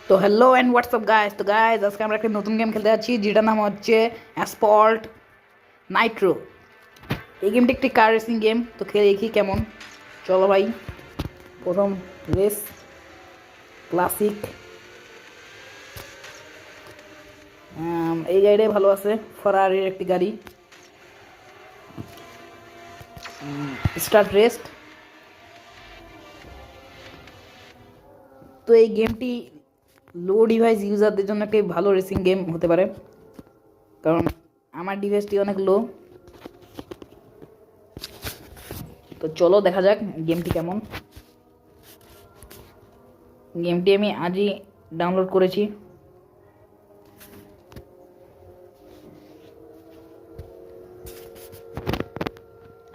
তো hello and WhatsApp guys. তো guys আজকে আমরা একটা নতুন গেম খেলতে যাচ্ছি যেটার নাম হচ্ছে অ্যাসফল্ট নাইট্রো। এই গেমটি একটি কার রেসিং গেম। তো খেলে দেখি কেমন। চলো ভাই, প্রথম রেস ক্লাসিক। এই গাড়িটাই ভালো আছে, ফরারির একটি গাড়ি। Start rest. তো এই গেমটি লো ডিভাইস ইউজারদের জন্য একটি ভালো রেসিং গেম হতে পারে, কারণ আমার ডিভাইসটি অনেক লো। তো চলো দেখা যাক গেমটি কেমন। গেমটি আমি আজই ডাউনলোড করেছি।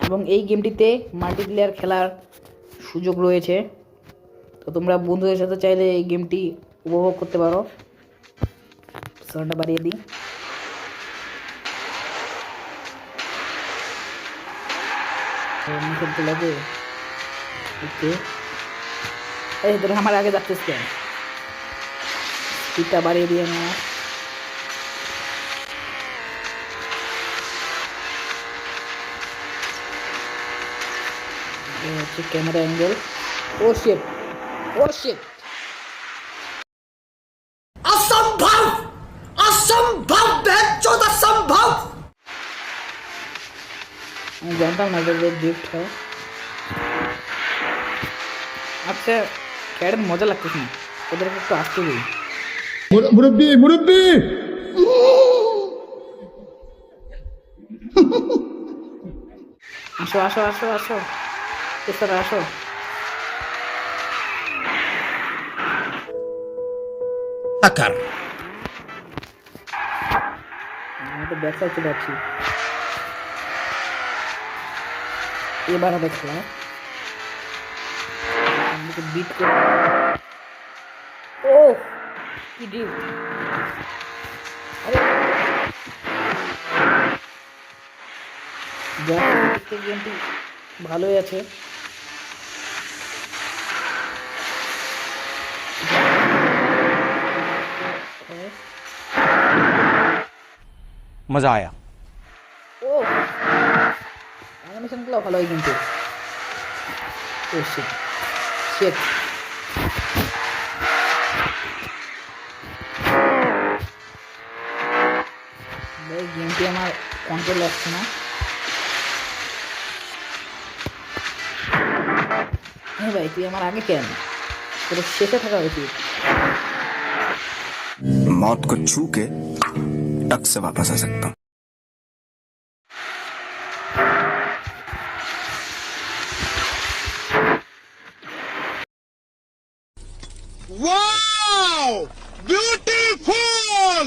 এবং এই গেমটিতে মাল্টিপ্লেয়ার খেলার সুযোগ রয়েছে। তো তোমরা বন্ধুদের সাথে চাইলে এই গেমটি উপভোগ করতে পারো। সাউন্ডটা বাড়িয়ে দিই। খেলতে লাগে এই ধরো আমার আগে যাচ্ছিস কেন, স্পিডটা বাড়িয়ে দিয়ে আমার হচ্ছে ক্যামেরা অ্যাঙ্গেল। ও শিট, ও শিট, असंभव असंभव बेचोद असंभव। আমি জানতাম না এটা ড্রিফট হয়। আচ্ছা ক্যারের মজা লাগতেছে না, ওদেরকে একটু আসতে দিই। মুরব্বি মুরব্বি আসো আসো আসো আসো, এছাড়া আসো। टक्कर আমি তো ব্যাক সাইড চলে যাচ্ছি। এবার হবে খেলা। আমাকে বিট করে, ও কি ড্রিফট! আরে গেমটি ভালোই আছে। मजा आया। ও অ্যানিমেশনগুলো ভালোই কিন্তু। ও শিট শিট, ভাই গেমটি আমার কন্ট্রোল আসছে না। হ্যাঁ ভাই তুই আমার আগে কেন, তোর শেষে থাকা উচিত। मौत को छू के टक से वापस आ सकता हूँ। Wow beautiful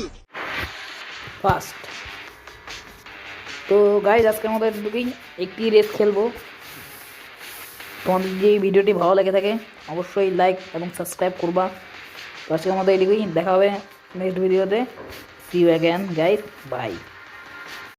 first. তো গাইজ আজকের মতো এটুকুই, একটি রেস খেলবো। তোমাদের যদি ভিডিওটি ভালো লেগে থাকে অবশ্যই লাইক এবং সাবস্ক্রাইব করবা। তো আজকের মতো এটুকুই, দেখা হবে নেক্সট ভিডিওতে। See you again guys, by.